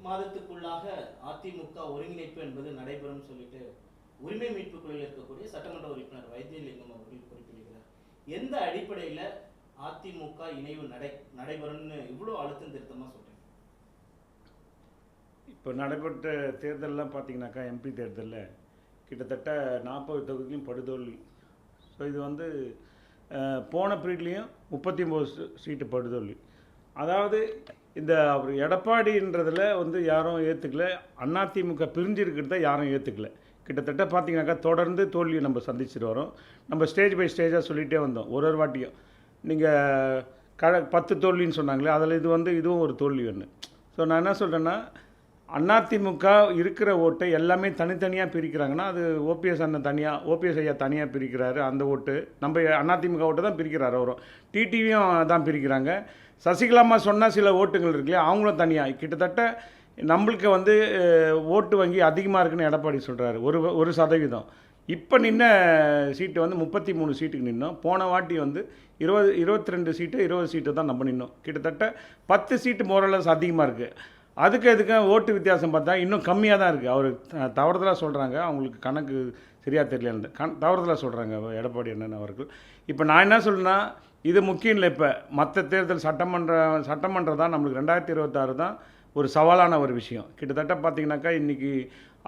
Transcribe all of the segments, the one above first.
மாதத்துக்குள்ளாக அதிமுக ஒருங்கிணைப்பு என்பது நடைபெறும் சொல்லிட்டு உரிமை மீட்பு குழுவில் இருக்கக்கூடிய சட்டமன்ற உறுப்பினர் வைத்தியலிங்கம் அவர்கள் குறிப்பிடுகிறார். எந்த அடிப்படையில் அதிமுக இணைவு நடைபெறும்னு இவ்வளோ அழுத்தம் திருத்தமா சொல்றீங்க? இப்போ நடைபெற்ற தேர்தலெலாம் பார்த்தீங்கன்னாக்கா எம்பி தேர்தலில் கிட்டத்தட்ட 40 தொகுதியிலும் படுதோல்வி. ஸோ இது வந்து போன பீரியட்லேயும் 39 சீட்டு படுதோல்வி. அதாவது இந்த அவர் எடப்பாடின்றதில் வந்து யாரும் ஏற்றுக்கல, அதிமுக பிரிஞ்சிருக்கிறத யாரும் ஏற்றுக்கல. கிட்டத்தட்ட பார்த்தீங்கன்னாக்கா தொடர்ந்து தோல்வியை நம்ம சந்திச்சுட்டு வரோம். நம்ம ஸ்டேஜ் பை ஸ்டேஜாக சொல்லிகிட்டே வந்தோம். ஒரு வாட்டியும் நீங்கள் 10 தோல்வின்னு சொன்னாங்களே, அதில் இதுவும் ஒரு தோல்வி ஒன்று. ஸோ நான் என்ன சொல்கிறேன்னா, அதிமுக இருக்கிற ஓட்டை எல்லாமே தனித்தனியாக பிரிக்கிறாங்கன்னா அது ஓபிஎஸ் அண்ணன் தனியாக, ஓபிஎஸ் ஐயா தனியாக பிரிக்கிறாரு. அந்த ஓட்டு நம்ம அதிமுக ஓட்டு தான் பிரிக்கிறாரு. அவரும் டிடிவியும் தான் பிரிக்கிறாங்க. சசிகலாமா சொன்னால் சில ஓட்டுகள் இருக்குல்லையா, அவங்களும் தனியாக. கிட்டத்தட்ட நம்மளுக்கு வந்து ஓட்டு வங்கி அதிகமாக இருக்குன்னு எடப்பாடி சொல்கிறாரு, 1%. இப்போ நின்ன சீட்டு வந்து 33 சீட்டுக்கு நின்னோம். போன வாட்டி வந்து 22 சீட்டு 20 சீட்டு தான் நம்ம நின்னோம். கிட்டத்தட்ட 10 சீட்டு மோரலஸ் அதிகமாக இருக்குது. அதுக்கு ஓட்டு வித்தியாசம் பார்த்தா இன்னும் கம்மியாக தான் இருக்குது. அவர் தவறுதலாக சொல்கிறாங்க, அவங்களுக்கு கணக்கு சரியாக தெரியல, தவறுதலாக சொல்கிறாங்க எடப்பாடி அண்ணன் அவர்கள். இப்போ நான் என்ன சொல்கிறேன்னா, இது முக்கியம் இல்லை. இப்போ மற்ற தேர்தல் சட்டமன்றம் தான் நம்மளுக்கு 2026 தான் ஒரு சவாலான ஒரு விஷயம். கிட்டத்தட்ட பார்த்திங்கனாக்கா இன்றைக்கி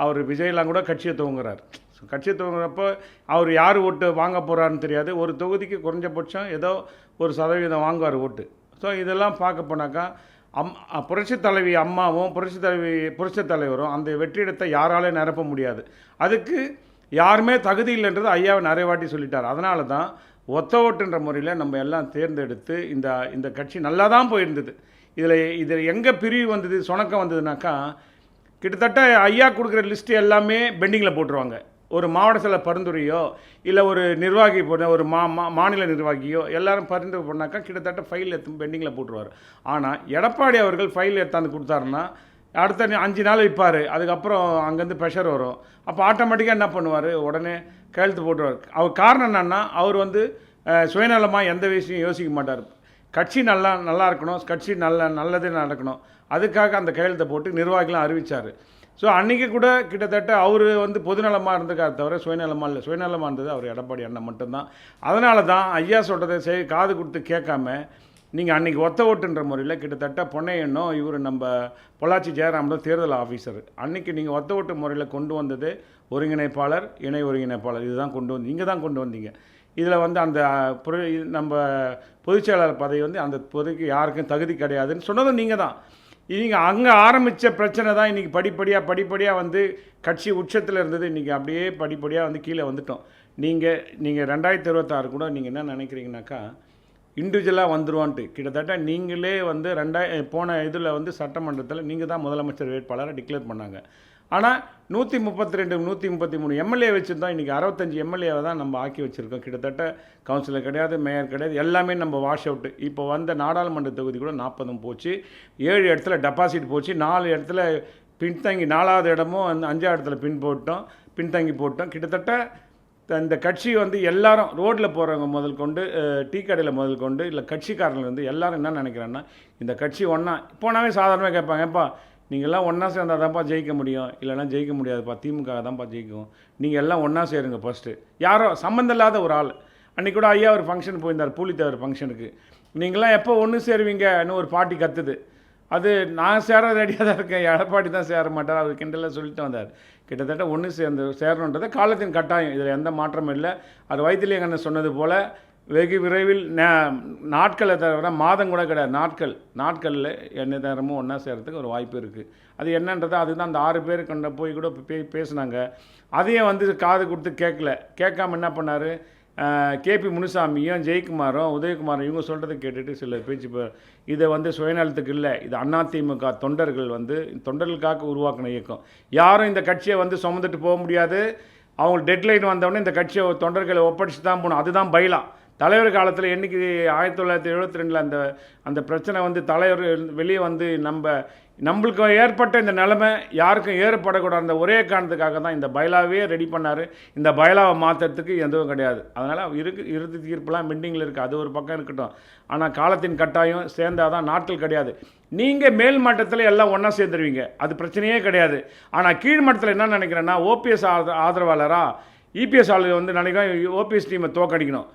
அவர் விஜயெல்லாம் கூட கட்சியை துவங்குறார். கட்சியை துவங்குறப்போ அவர் யார் ஓட்டு வாங்க போகிறாருன்னு தெரியாது. ஒரு தொகுதிக்கு குறைஞ்சபட்சம் ஏதோ 1% வாங்குவார் ஓட்டு. ஸோ இதெல்லாம் பார்க்க போனாக்கா புரட்சித் தலைவி அம்மாவும் புரட்சித் தலைவரும் அந்த வெற்றிடத்தை யாராலே நிரப்ப முடியாது. அதுக்கு யாருமே தகுதி இல்லைன்றது ஐயாவை நிறைய வாட்டி சொல்லிட்டார். அதனால தான் ஒத்த ஓட்டுன்ற முறையில் நம்ம எல்லாம் தேர்ந்தெடுத்து இந்த கட்சி நல்லா தான் போயிருந்தது. இதில் எங்கே பிரிவு வந்தது, சுணக்கம் வந்ததுனாக்கா, கிட்டத்தட்ட ஐயா கொடுக்குற லிஸ்ட்டு எல்லாமே பெண்டிங்கில் போட்டுருவாங்க. ஒரு மாவட்ட செயலர் பரிந்துரையோ இல்லை ஒரு நிர்வாகி ஒரு மாநில நிர்வாகியோ எல்லாரும் பரிந்துரை பண்ணாக்கா கிட்டத்தட்ட ஃபைல் எடுத்து பெண்டிங்கில் போட்டுருவார். ஆனால் எடப்பாடி அவர்கள் ஃபைல் எடுத்தாந்து கொடுத்தாருன்னா அடுத்த 5 நாள் வைப்பார். அதுக்கப்புறம் அங்கேருந்து ப்ரெஷர் வரும். அப்போ ஆட்டோமேட்டிக்காக என்ன பண்ணுவார், உடனே கையெழுத்து போட்டுருவார். அவர் காரணம் என்னென்னா, அவர் வந்து சுயநலமாக எந்த விஷயம் யோசிக்க மாட்டார். கட்சி நல்லா இருக்கணும், கட்சி நல்லது நடக்கணும், அதுக்காக அந்த கையெழுத்தை போட்டு நிர்வாகிலாம் அறிவித்தார். ஸோ அன்றைக்கி கூட கிட்டத்தட்ட அவர் வந்து பொதுநலமாக இருந்திருக்காரு தவிர சுயநலமாக இல்லை. சுயநலமாக இருந்தது அவர் எடப்பாடி அண்ணன் மட்டும்தான். அதனால தான் ஐயா சொல்கிறத காது கொடுத்து கேட்காம நீங்கள் அன்றைக்கி ஒத்த ஓட்டுன்ற முறையில் கிட்டத்தட்ட பொன்னையனும் இவர் நம்ம பொள்ளாச்சி ஜெயராம் தான் தேர்தல் ஆஃபீஸர். அன்றைக்கி நீங்கள் ஒத்த ஓட்டு முறையில் கொண்டு வந்தது ஒருங்கிணைப்பாளர், இணை ஒருங்கிணைப்பாளர், இதுதான் நீங்கள் தான் கொண்டு வந்தீங்க. இதில் வந்து அந்த நம்ம பொதுச்செயலாளர் பதவி வந்து அந்த பொதுக்கு யாருக்கும் தகுதி கிடையாதுன்னு சொன்னதும் நீங்கள் தான். நீங்கள் அங்கே ஆரம்பித்த பிரச்சனை தான் இன்றைக்கி படிப்படியாக வந்து கட்சி உச்சத்தில் இருந்தது. இன்றைக்கி அப்படியே படிப்படியாக வந்து கீழே வந்துட்டோம். நீங்கள் 2026 கூட நீங்கள் என்ன நினைக்கிறீங்கனாக்கா, இண்டிவிஜுவலாக வந்துடுவான்ட்டு கிட்டத்தட்ட நீங்களே வந்து போன இதில் வந்து சட்டமன்றத்தில் நீங்கள் தான் முதலமைச்சர் வேட்பாளரை டிக்ளேர் பண்ணாங்க. ஆனால் 132 133 எம்எல்ஏ வச்சுருந்தோம். இன்றைக்கி 65 எம்எல்ஏவை தான் நம்ம ஆக்கி வச்சுருக்கோம். கிட்டத்தட்ட கவுன்சிலர் கிடையாது, மேயர் கிடையாது, எல்லாமே நம்ம வாஷ் அவுட்டு. இப்போ வந்த நாடாளுமன்ற தொகுதி கூட 40 போச்சு, 7 இடத்துல டெபாசிட் போச்சு, 4 இடத்துல பின்தங்கி, 4வது இடமும் 5வது இடத்துல பின்தங்கி போட்டோம். கிட்டத்தட்ட இந்த கட்சி வந்து எல்லாரும் ரோட்டில் போகிறவங்க முதல் கொண்டு, டீ கடையில் முதல் கொண்டு, இல்லை கட்சிக்காரர்கள் வந்து எல்லோரும் என்ன நினைக்கிறாங்கன்னா, இந்த கட்சி ஒன்றா போனாவே சாதாரணமாக கேட்பாங்க, ஏப்பா நீங்கள்லாம் ஒன்றா சேர்ந்தால் தான்ப்பா ஜெயிக்க முடியும், இல்லைனா ஜெயிக்க முடியாதுப்பா, திமுக தான்ப்பா ஜெயிக்கும், நீங்கள் எல்லாம் ஒன்றா சேருங்க ஃபஸ்ட்டு. யாரோ சம்மந்தம் இல்லாத ஒரு ஆள். அன்றைக்கி கூட ஐயா ஒரு ஃபங்க்ஷன் போயிருந்தார், பூலித்தேவர் ஃபங்க்ஷனுக்கு. நீங்களாம் எப்போ ஒன்று சேருவீங்கன்னு ஒரு பாட்டி கத்துது. அது நான் சேர ரெடியாக தான் இருக்கேன், எடப்பாடி தான் சேர மாட்டார், அவர் கிண்டலாக சொல்லிட்டு வந்தார். கிட்டத்தட்ட ஒன்று சேரணுன்றது காலத்தின் கட்டாயம், இதில் எந்த மாற்றமும் இல்லை. அது வைத்திலிங்கண்ணன் சொன்னது போல் வெகு விரைவில் நாட்களை தவிர மாதம் கூட கிடையாது, நாட்களில் என்ன நேரமும் ஒன்றா சேர்கிறதுக்கு ஒரு வாய்ப்பு இருக்குது. அது என்னன்றது அதுதான் அந்த 6 பேர் கொண்ட போய் கூட பேசினாங்க. அதையும் வந்து காது கொடுத்து கேட்காம என்ன பண்ணார், கேபி முனுசாமியும் ஜெயக்குமாரும் உதயகுமாரும் இவங்க சொல்கிறத கேட்டுட்டு சில பேச்சு. இதை வந்து சுயநலத்துக்கு இல்லை, இது அதிமுக தொண்டர்கள் வந்து தொண்டர்களுக்காக உருவாக்கின இயக்கம். யாரும் இந்த கட்சியை வந்து சுமந்துட்டு போக முடியாது. அவங்க டெட்லைன் வந்தவொடனே இந்த கட்சியை தொண்டர்களை ஒப்படைச்சு தான் போகணும். அதுதான் பைலா. தலைவர் காலத்தில் என்றைக்கு 1972 அந்த அந்த பிரச்சனை வந்து தலைவர் வெளியே வந்து நம்மளுக்கு ஏற்பட்ட இந்த நிலைமை யாருக்கும் ஏற்படக்கூடாது அந்த ஒரே காரணத்துக்காக தான் இந்த பைலாவே ரெடி பண்ணார். இந்த பைலாவை மாற்றுறதுக்கு எதுவும் கிடையாது. அதனால் இறுதி தீர்ப்புலாம் பெண்டிங்கில் இருக்குது. அது ஒரு பக்கம் இருக்கட்டும். ஆனால் காலத்தின் கட்டாயம் சேர்ந்தால் தான் நாட்கள் கிடையாது. நீங்கள் மேல் மட்டத்தில் எல்லாம் ஒன்றா சேர்ந்துருவீங்க, அது பிரச்சனையே கிடையாது. ஆனால் கீழ் மட்டத்தில் என்ன நினைக்கிறேன்னா, ஓபிஎஸ் ஆதரவாளராக இபிஎஸ் ஆளு வந்து நினைக்கிறேன் ஓபிஎஸ் டீமை தோக்கடிக்கணும்.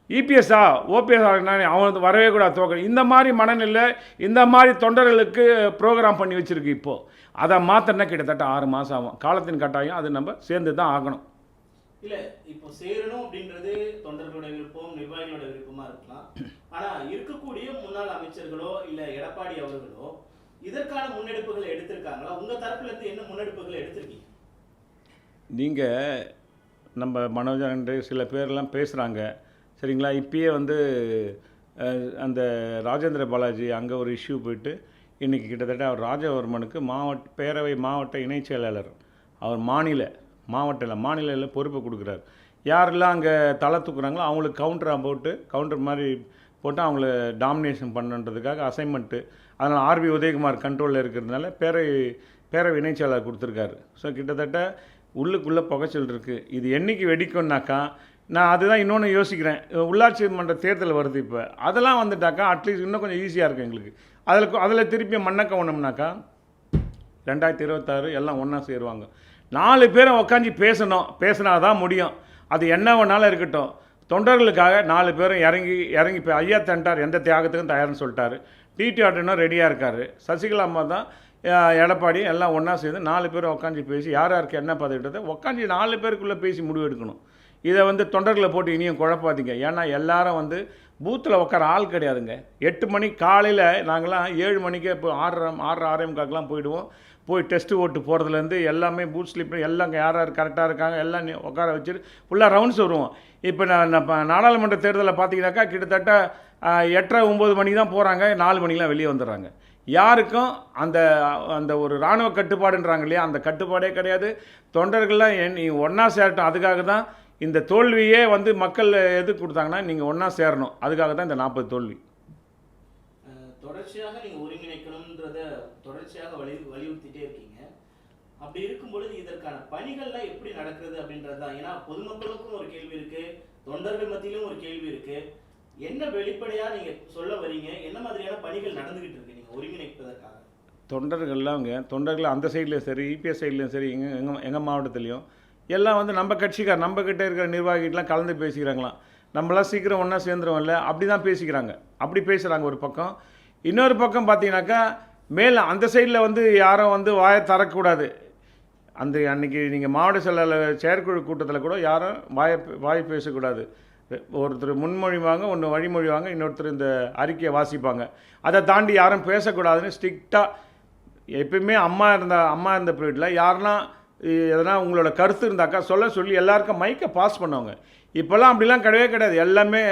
இபிஎஸ்ஸா ஓபிஎஸ் அவன் வந்து வரவே கூடாது தோக்கடி. இந்த மாதிரி மனநிலை இந்த மாதிரி தொண்டர்களுக்கு ப்ரோக்ராம் பண்ணி வச்சுருக்கு. இப்போது அதை மாற்றினா கிட்டத்தட்ட 6 மாதம் ஆகும். காலத்தின் கட்டாயம் அது நம்ம சேர்ந்து தான் ஆகணும். இல்லை, இப்போ சேரணும் அப்படின்றது தொண்டர்களோட விருப்பம், நிர்வாகிகளோட விருப்பமாக இருக்கலாம். ஆனால் இருக்கக்கூடிய முன்னாள் அமைச்சர்களோ இல்லை எடப்பாடி அவர்களோ இதற்கான முன்னெடுப்புகளை எடுத்திருக்காங்களா? உங்கள் தரப்புலேருந்து என்ன முன்னெடுப்புகளை எடுத்திருக்கீங்க? நீங்கள் நம்ம மனோஜன் சில பேர்லாம் பேசுகிறாங்க சரிங்களா. இப்பயே வந்து அந்த ராஜேந்திர பாலாஜி அங்கே ஒரு இஷ்யூ போயிட்டு இன்றைக்கி கிட்டத்தட்ட அவர் ராஜவர்மனுக்கு பேரவை மாவட்ட இணைச் செயலாளர் அவர் மாநில பொறுப்பை கொடுக்குறாரு. யாரெல்லாம் அங்கே தலை தூக்குறாங்களோ அவங்களுக்கு கவுண்டர் மாதிரி போட்டு அவங்கள டாமினேஷன் பண்ணுன்றதுக்காக அசைன்மெண்ட்டு. அதனால் ஆர்பி உதயகுமார் கண்ட்ரோலில் இருக்கிறதுனால பேரவை இணைச் செயலாளர் கொடுத்துருக்காரு. ஸோ கிட்டத்தட்ட உள்ளுக்குள்ளே புகைச்சல் இருக்குது. இது என்றைக்கு வெடிக்கும்னாக்கா நான் அதுதான் இன்னொன்று யோசிக்கிறேன். உள்ளாட்சி மன்ற தேர்தல் வருது இப்போ, அதெல்லாம் வந்துட்டாக்கா அட்லீஸ்ட் இன்னும் கொஞ்சம் ஈஸியாக இருக்கும் எங்களுக்கு. அதில் திருப்பி மண்ணக்கவனம்னாக்கா 2026 எல்லாம் ஒன்றா சேருவாங்க. 4 பேரும் உட்காந்து பேசினா தான் முடியும். அது என்ன வேணாலும் இருக்கட்டும். தொண்டர்களுக்காக 4 பேரும் இறங்கி இப்போ ஐயா தண்டார் எந்த தியாகத்துக்கும் தயார்னு சொல்லிட்டாரு. டிடி ஆட்டனும் ரெடியாக இருக்கார். சசிகலா அம்மா தான் எடப்பாடி எல்லாம் ஒன்றா சேர்ந்து 4 பேரும் உட்காந்து பேசி யாருக்கு என்ன பதவிட்டதை உட்காந்து 4 பேருக்குள்ளே பேசி முடிவு எடுக்கணும். இதை வந்து தொண்டர்களை போட்டு இனியும் குழப்பாதீங்க. ஏன்னா எல்லாரும் வந்து பூத்தில் உட்கார ஆள் கிடையாதுங்க. 8 மணி காலையில் நாங்களாம் 7 மணிக்கே இப்போ 6:30 போயிடுவோம். போய் டெஸ்ட்டு ஓட்டு போகிறதுலேருந்து எல்லாமே பூத் ஸ்லிப் எல்லாம் யார் கரெக்டாக இருக்காங்க எல்லாம் உட்கார வச்சுட்டு ஃபுல்லாக ரவுண்ட்ஸ் வருவோம். இப்போ நாடாளுமன்ற தேர்தலில் பார்த்தீங்கன்னாக்கா கிட்டத்தட்ட 8:30-9 மணிக்கு தான் போகிறாங்க, 4 மணிக்கெலாம் வெளியே வந்துடுறாங்க. யாருக்கும் அந்த ஒரு இராணுவ கட்டுப்பாடுன்றாங்க இல்லையா, அந்த கட்டுப்பாடே கிடையாது. தொண்டர்கள்லாம் நீ ஒன்றா சேரட்டும். அதுக்காக தான் இந்த தோல்வியே வந்து மக்கள் எது கொடுத்தாங்கன்னா நீங்கள் ஒன்றா சேரணும். அதுக்காக தான் இந்த 40 தோல்வி. தொடர்ச்சியாக நீங்கள் ஒருங்கிணைக்கணுன்றத தொடர்ச்சியாக வலியுறுத்திட்டே இருக்கீங்க. அப்படி இருக்கும் பொழுது இதற்கான பணிகள்லாம் எப்படி நடக்குது அப்படின்றது தான். ஏன்னா பொதுமக்களுக்கும் ஒரு கேள்வி இருக்கு, தொண்டர்கள் மத்தியிலும் ஒரு கேள்வி இருக்கு. என்ன வெளிப்படையா நீங்க சொல்ல வரீங்க? என்ன மாதிரியான பணிகள் நடந்துகிட்டு இருக்கு நீங்க ஒருங்கிணைப்பதற்காக? தொண்டர்கள் அந்த சைட்லேயும் சரி, இபிஎஸ் சைட்லேயும் சரி, எங்கள் மாவட்டத்துலேயும் எல்லாம் வந்து நம்மக்கிட்ட இருக்கிற நிர்வாகிகள்லாம் கலந்து பேசிக்கிறாங்களாம். நம்மளாம் சீக்கிரம் ஒன்றா சேர்ந்துருவோம்ல, அப்படி தான் பேசிக்கிறாங்க. அப்படி பேசுகிறாங்க ஒரு பக்கம். இன்னொரு பக்கம் பார்த்தீங்கன்னாக்கா மேலே அந்த சைடில் வந்து யாரும் வந்து வாயை தரக்கூடாது. அன்றைக்கி நீங்கள் மாவட்ட செயலாளர் செயற்குழு கூட்டத்தில் கூட யாரும் வாய் பேசக்கூடாது. ஒருத்தர் முன்மொழிவாங்க, ஒன்று வழிமொழிவாங்க, இன்னொருத்தர் இந்த அறிக்கையை வாசிப்பாங்க. அதை தாண்டி யாரும் பேசக்கூடாதுன்னு ஸ்ட்ரிக்டாக எப்பயுமே அம்மா இருந்த பீரியடில் யாருன்னா எதனா உங்களோட கருத்து இருந்தாக்கா சொல்லி எல்லாருக்கும் மைக்கை பாஸ் பண்ணுவாங்க. இப்போல்லாம் அப்படிலாம் கிடையவே கிடையாது. எல்லாமே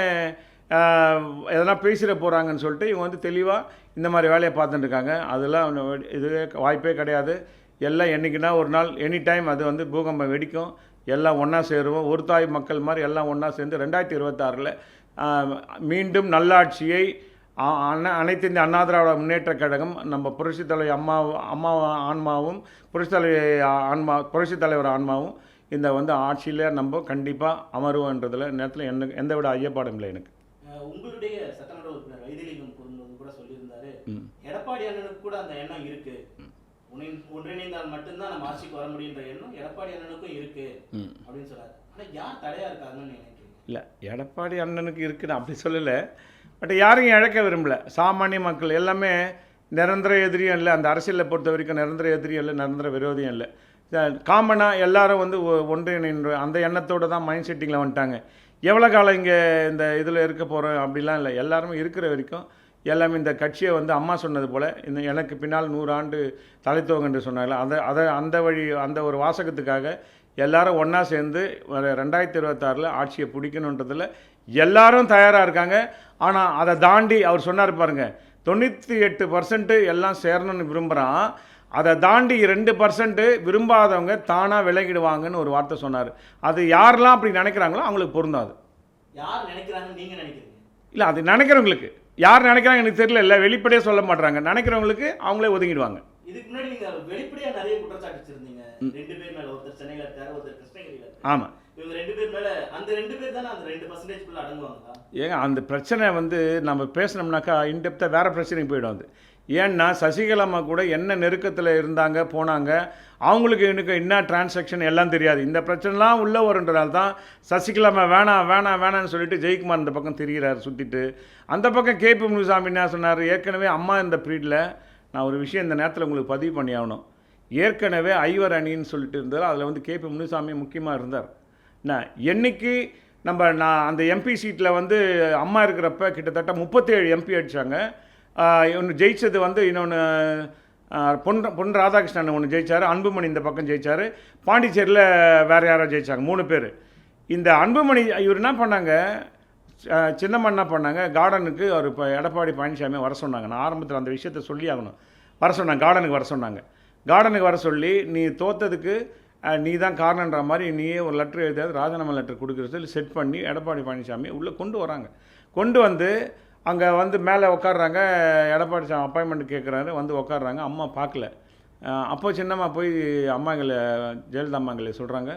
எதனா பேசிட போகிறாங்கன்னு சொல்லிட்டு இவங்க வந்து தெளிவாக இந்த மாதிரி வேலையை பார்த்துட்டு இருக்காங்க. அதெல்லாம் இதுவே வாய்ப்பே கிடையாது. எல்லாம் என்றைக்குன்னா ஒரு நாள் எனி டைம் அது வந்து பூகம்பம் வெடிக்கும். எல்லாம் ஒன்றா சேருவோம். ஒரு தாய் மக்கள் மாதிரி எல்லாம் ஒன்றா சேர்ந்து 2026 மீண்டும் நல்லாட்சியை அனைத்து இந்திய அண்ணா திராவிட முன்னேற்றக் கழகம் நம்ம புரட்சித் தலைவர் அம்மா ஆன்மாவும் புரட்சித் தலைவர் ஆன்மாவும் இந்த வந்து ஆட்சியில் நம்ம கண்டிப்பாக அமருவோன்றதுல நேரத்தில் எந்த விட ஐயப்பாடும் இல்லை எனக்கு. உங்களுடைய சட்டமன்ற உறுப்பினர் வைத்திலிங்கம் கூட சொல்லியிருந்தாரு, எடப்பாடி அண்ணனுக்கு கூட அந்த எண்ணம் இருக்கு, ஒன்றிணைந்தால் மட்டும்தான் நம்ம ஆட்சிக்கு வர முடியுன்ற எண்ணம் எடப்பாடி அண்ணனுக்கும் இருக்கு அப்படின்னு சொல்றாரு. ஆனால் யார் தடையா இருக்காங்கன்னு நினைக்கிறீங்க? இல்லை, எடப்பாடி அண்ணனுக்கு இருக்குன்னு அப்படி சொல்லலை. பட் யாரையும் இழக்க விரும்பலை. சாமானிய மக்கள் எல்லாமே நிரந்தர எதிரியும் இல்லை. அந்த அரசியலில் பொறுத்த வரைக்கும் நிரந்தர எதிரியும் இல்லை, நிரந்தர விரோதியும் இல்லை. காமனாக எல்லாரும் வந்து ஒன்றிணைன்ற அந்த எண்ணத்தோடு தான் மைண்ட் செட்டிங்கில் வந்துட்டாங்க. எவ்வளோ காலம் இங்கே இந்த இதில் இருக்க போகிறோம் அப்படிலாம் இல்லை. எல்லாருமே இருக்கிற வரைக்கும் எல்லாமே இந்த கட்சியை வந்து அம்மா சொன்னது போல் இந்த எனக்கு பின்னால் 100 ஆண்டு தலைத்துவங்க என்று சொன்னாங்களே அந்த ஒரு வாசகத்துக்காக எல்லாரும் ஒன்றா சேர்ந்து 2026 ஆட்சியை பிடிக்கணுன்றதில் எல்லாரும் தயாராக இருக்காங்க. ஆனால் அதை தாண்டி அவர் சொன்னார் பாருங்கள், 98% எல்லாம் சேரணும்னு விரும்புகிறான். அதை தாண்டி 2% விரும்பாதவங்க தானாக விலகிடுவாங்கன்னு ஒரு வார்த்தை சொன்னார். அது யாரெல்லாம் அப்படி நினைக்கிறாங்களோ அவங்களுக்கு பொருந்தாது. யார் நினைக்கிறாங்கன்னு நீங்க நினைக்கிறீங்க? இல்லை, அது நினைக்கிறவங்களுக்கு யார் நினைக்கிறாங்க எனக்கு தெரியல. இல்லை, வெளிப்படையாக சொல்ல மாட்றாங்க. நினைக்கிறவங்களுக்கு அவங்களே ஒதுங்கிடுவாங்க. இதுக்கு முன்னாடி நீங்க வெளிப்படையா நிறைய குற்றச்சாட்டு வச்சிருந்தீங்க. 2 பேர் மேல, ஒருத்தர் சென்னையில இருக்காரு, ஒருத்தர் கிருஷ்ணகிரியில இருக்காரு. ஆமாம். இவங்க 2 பேர் மேல, அந்த 2 பேர் தானே அந்த 2% அடங்குவாங்களா? ஏங்க அந்த பிரச்சனை வந்து நம்ம பேசினோம்னாக்கா இன்டெப்த்தாக வேறு பிரச்சனைக்கு போயிடும் அது. ஏன்னா சசிகலாமா கூட என்ன நெருக்கத்தில் இருந்தாங்க போனாங்க, அவங்களுக்கு எனக்கு என்ன டிரான்சாக்ஷன் எல்லாம் தெரியாது. இந்த பிரச்சனைலாம் உள்ளே வருன்றதால தான் சசிகலாமா வேணான்னு சொல்லிட்டு ஜெயக்குமார் இந்த பக்கம் திரிகிறார் சுற்றிட்டு. அந்த பக்கம் கேபி முனுசாமி என்ன சொன்னார், ஏற்கனவே அம்மா இந்த பீரியடில் நான் ஒரு விஷயம் இந்த நேரத்தில் உங்களுக்கு பதிவு பண்ணி ஆகணும். ஏற்கனவே ஐவர் அணின்னு சொல்லிட்டு இருந்தார், அதில் வந்து கேபி முனுசாமி முக்கியமாக இருந்தார். என்னைக்கு நான் அந்த எம்பி சீட்டில் வந்து அம்மா இருக்கிறப்ப கிட்டத்தட்ட 37 எம்பி அடித்தாங்க. ஒன்று ஜெயித்தது வந்து இன்னொன்று பொன் ராதாகிருஷ்ணன் ஒன்று ஜெயித்தார், அன்புமணி இந்த பக்கம் ஜெயித்தார், பாண்டிச்சேரியில் வேறு யாரோ ஜெயித்தாங்க, 3 பேர். இந்த அன்புமணி இவர் என்ன பண்ணாங்க, சின்னம்மா என்ன பண்ணாங்க, கார்டனுக்கு அவர் இப்போ எடப்பாடி பழனிசாமி வர சொன்னாங்க. நான் ஆரம்பத்தில் அந்த விஷயத்தை சொல்லி ஆகணும். வர சொன்னாங்க, கார்டனுக்கு வர சொன்னாங்க. கார்டனுக்கு வர சொல்லி நீ தோத்ததுக்கு நீ தான் காரணன்ற மாதிரி நீயே ஒரு லெட்டர் எழுதியாவது ராஜினாமா லெட்டர் கொடுக்குறது செட் பண்ணி எடப்பாடி பழனிசாமி உள்ளே கொண்டு வராங்க. கொண்டு வந்து அங்கே வந்து மேலே உட்காடுறாங்க. எடப்பாடி சாமி அப்பாயின்மெண்ட் கேட்குறாரு, வந்து உட்காடுறாங்க. அம்மா பார்க்கல. அப்போ சின்னம்மா போய் அம்மாங்களை ஜெயலலிதா அம்மாங்களை சொல்கிறாங்க,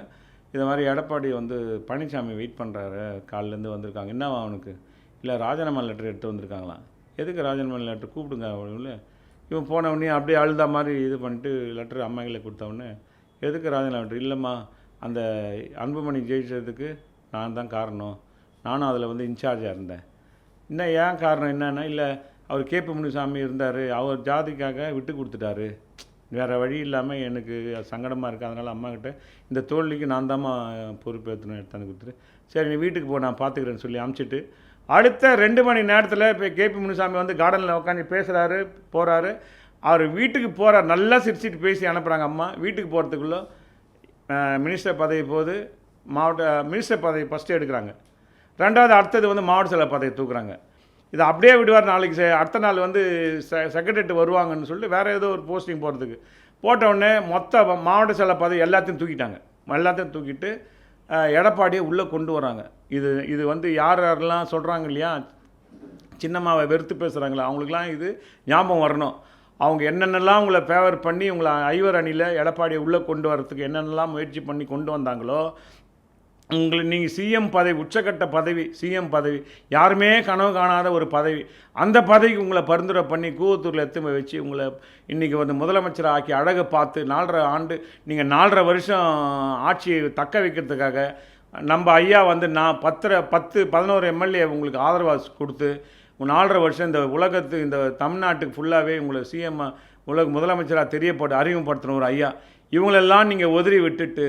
இது மாதிரி எடப்பாடி வந்து பழனிசாமி வெயிட் பண்ணுறாரு, காலிலேருந்து வந்திருக்காங்க, என்னவா அவனுக்கு? இல்லை ராஜினாமா லெட்டர் எடுத்து வந்திருக்காங்களாம். எதுக்கு ராஜினாமா லெட்டர் கூப்பிடுங்க அவங்கள. இவன் போனவொடனே அப்படியே அழுதா மாதிரி இது பண்ணிட்டு லெட்டர் அம்மாங்களை கொடுத்தவொடனே எதுக்கு ராஜினாமா லெட்டர்? இல்லைம்மா, அந்த அன்புமணி ஜெயிச்சதுக்கு நான் தான் காரணம், நானும் அதில் வந்து இன்சார்ஜாக இருந்தேன். இன்னும் ஏன் காரணம் என்னன்னா, இல்லை அவர் கேபி முனுசாமி இருந்தார், அவர் ஜாதிக்காக விட்டு கொடுத்துட்டாரு, வேறு வழி இல்லாமல் எனக்கு சங்கடமாக இருக்குது, அதனால் அம்மாக்கிட்ட இந்த தோல்விக்கு நான் தான்மா பொறுப்பேற்றணும், எடுத்தாந்து கொடுத்துட்டு சரி நீ வீட்டுக்கு போ நான் பார்த்துக்கிறேன்னு சொல்லி அமுச்சிட்டு அடுத்த 2 மணி நேரத்தில் இப்போ கேபி முனுசாமி வந்து கார்டனில் உட்காந்து பேசுகிறாரு, போகிறாரு. அவர் வீட்டுக்கு போகிறார், நல்லா சிரிச்சிட்டு பேசி அனுப்புகிறாங்க அம்மா. வீட்டுக்கு போகிறதுக்குள்ளே மினிஸ்டர் பதவி போது மாவட்ட மினிஸ்டர் பதவி ஃபஸ்ட்டு எடுக்கிறாங்க. ரெண்டாவது அடுத்தது வந்து மாவட்ட செயலர் பதவி தூக்குறாங்க. இதை அப்படியே விடுவார், நாளைக்கு அடுத்த நாள் வந்து செக்ரட்டரி வருவாங்கன்னு சொல்லிட்டு வேறு ஏதோ ஒரு போஸ்டிங் போகிறதுக்கு போட்டவுடனே மொத்த மாவட்ட செயலர் பதவி எல்லாத்தையும் தூக்கிட்டாங்க. எல்லாத்தையும் தூக்கிட்டு எடப்பாடியை உள்ளே கொண்டு வராங்க. இது வந்து யாரெல்லாம் சொல்கிறாங்க இல்லையா, சின்னம்மாவை வெறுத்து பேசுகிறாங்களா, அவங்களுக்குலாம் இது ஞாபகம் வரணும். அவங்க என்னென்னலாம் உங்களை ஃபேவர் பண்ணி உங்களை ஐவர் அணியில் எடப்பாடியை உள்ளே கொண்டு வரத்துக்கு என்னென்னலாம் முயற்சி பண்ணி கொண்டு வந்தாங்களோ, நீங்கள் சிஎம் பதவி, உச்சக்கட்ட பதவி, சிஎம் பதவி, யாருமே கனவு காணாத ஒரு பதவி, அந்த பதவிக்கு உங்களை பரிந்துரை பண்ணி கூவத்தூரில் எத்துமை வச்சு உங்களை இன்றைக்கி வந்து முதலமைச்சர் ஆக்கி அழகை பார்த்து 4.5 ஆண்டு நீங்கள் 4.5 வருஷம் ஆட்சியை தக்க வைக்கிறதுக்காக நம்ம ஐயா வந்து நான் 11 எம்எல்ஏ உங்களுக்கு ஆதரவாக கொடுத்து 4.5 வருஷம் இந்த இந்த தமிழ்நாட்டுக்கு ஃபுல்லாகவே உங்களை சிஎம் முதலமைச்சராக அறிமுகப்படுத்தின ஒரு ஐயா, இவங்களெல்லாம் நீங்கள் உதறி விட்டுட்டு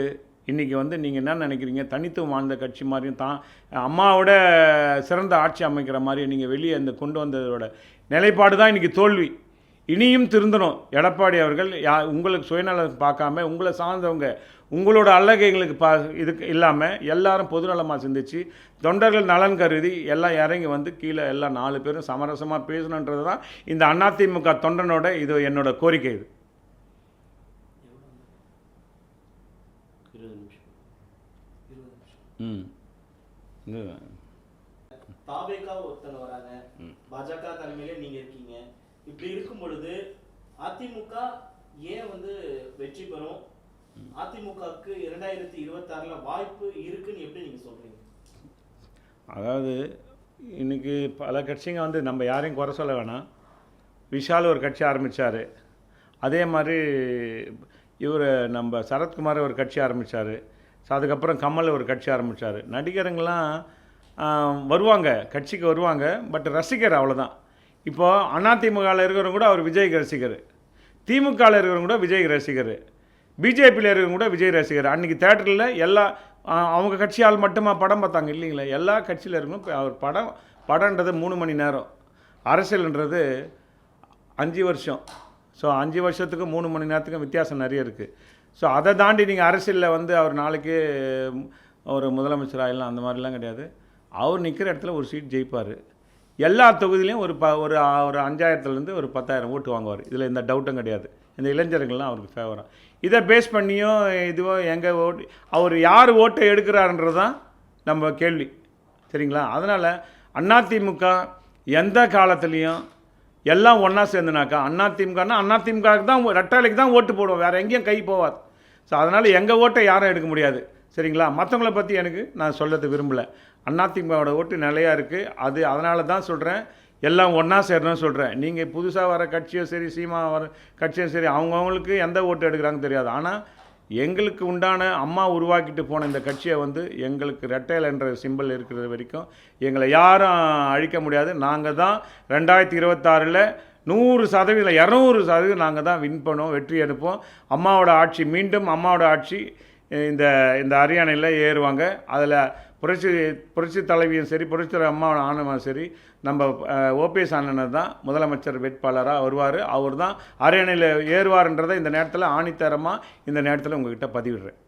இன்றைக்கி வந்து நீங்கள் என்ன நினைக்கிறீங்க, தனித்துவம் வாழ்ந்த கட்சி மாதிரியும் தான் அம்மாவோட சிறந்த ஆட்சி அமைக்கிற மாதிரி நீங்கள் வெளியே இந்த கொண்டு வந்ததோட நிலைப்பாடு தான் இன்றைக்கி தோல்வி. இனியும் திருந்தணும் எடப்பாடி அவர்கள். உங்களுக்கு சுயநலம் பார்க்காம உங்களை சார்ந்தவங்க உங்களோட அல்லகைங்களுக்கு இதுக்கு இல்லாமல் எல்லாரும் பொதுநலமாக சிந்திச்சு தொண்டர்கள் நலன் கருதி எல்லாம் இறங்கி வந்து கீழே எல்லாம் 4 பேரும் சமரசமாக பேசணுன்றது தான் இந்த அதிமுக தொண்டனோட இது என்னோட கோரிக்கை. இது தாவேகா ஒருத்தங்க வராங்க, பாஜக தலைமையிலே நீங்க இருக்கீங்க. இப்படி இருக்கும் பொழுது அதிமுக ஏன் வந்து வெற்றி பெறும், அதிமுகவுக்கு 2026ல வாய்ப்பு இருக்குன்னு எப்படி நீங்க சொல்றீங்க? அதாவது இன்னைக்கு பல கட்சிங்க வந்து நம்ம யாரையும் குறை சொல்ல வேணாம். விஷால் ஒரு கட்சி ஆரம்பித்தார், அதே மாதிரி இவர் நம்ம சரத்குமார் ஒரு கட்சி ஆரம்பித்தார், அதுக்கப்புறம் கமல் ஒரு கட்சி ஆரம்பித்தார். நடிகருங்கெல்லாம் வருவாங்க, கட்சிக்கு வருவாங்க, பட் ரசிகர் அவ்வளோதான். இப்போது அதிமுகவில் இருக்கிறவங்க கூட அவர் விஜய்க்கு ரசிகர், திமுகவில் இருக்கிறவங்க கூட விஜய் ரசிகர், பிஜேபியில் இருக்கிறவங்க கூட விஜய் ரசிகர். அன்றைக்கி தேட்டரில் எல்லா அவங்க கட்சியால் மட்டுமா படம் பார்த்தாங்க இல்லைங்களா, எல்லா கட்சியில் இருக்கணும். இப்போ அவர் படம்ன்றது 3 மணி நேரம், அரசியல்ன்றது 5 வருஷம். ஸோ 5 வருஷத்துக்கு 3 மணி நேரத்துக்கும் வித்தியாசம் நிறைய இருக்குது. ஸோ அதை தாண்டி நீங்கள் அரசியலில் வந்து அவர் நாளைக்கு ஒரு முதலமைச்சர் ஆகலாம் அந்த மாதிரிலாம் கிடையாது. அவர் நிற்கிற இடத்துல ஒரு சீட் ஜெயிப்பார். எல்லா தொகுதியிலையும் ஒரு 5000லேருந்து ஒரு 10,000 ஓட்டு வாங்குவார். இதில் எந்த டவுட்டும் கிடையாது. இந்த இளைஞர்கள்லாம் அவருக்கு ஃபேவராக இதை பேஸ் பண்ணியும் இதுவோ எங்கே ஓட்டு அவர் யார் ஓட்டை எடுக்கிறாருன்றது தான் நம்ம கேள்வி. சரிங்களா? அதனால் அதிமுக எந்த காலத்துலேயும் எல்லாம் ஒன்றா சேர்ந்துனாக்கா அதிமுகனா அதிமுகவுக்கு தான் ரெட்டாலைக்கு தான் ஓட்டு போடுவோம், வேறு எங்கேயும் கை போவாது. ஸோ அதனால் எங்கள் ஓட்டை யாரும் எடுக்க முடியாது, சரிங்களா? மற்றவங்கள பற்றி எனக்கு நான் சொல்லது விரும்பலை. அதிமுகவோட ஓட்டு நிலையாக இருக்குது. அதனால தான் சொல்கிறேன், எல்லாம் ஒன்றா சேரணும்னு சொல்கிறேன். நீங்கள் புதுசாக வர கட்சியும் சரி, சீமா வர கட்சியும் சரி, அவங்கவுங்களுக்கு எந்த ஓட்டு எடுக்கிறாங்கன்னு தெரியாது. ஆனால் எங்களுக்கு உண்டான அம்மா உருவாக்கிட்டு போன இந்த கட்சியை வந்து எங்களுக்கு ரெட்டைல் என்ற சிம்பிள் இருக்கிறது வரைக்கும் எங்களை யாரும் அழிக்க முடியாது. நாங்கள் தான் 2026 100% 200% நாங்கள் தான் வின் பண்ணுவோம், வெற்றி எடுப்போம். அம்மாவோட ஆட்சி, மீண்டும் அம்மாவோட ஆட்சி இந்த அரியணையில் ஏறுவாங்க. அதில் புரட்சி தலைவியும் சரி, புரட்சி தலைவர் அம்மா ஆனவன் சரி, நம்ம ஓபிஎஸ் அண்ணன் தான் முதலமைச்சர் வேட்பாளராக வருவார். அவர் தான் அரியணையில் ஏறுவார்ன்றதை இந்த நேரத்தில் ஆணித்தரமாக இந்த நேரத்தில் உங்கள்கிட்ட பதிவிடுறேன்.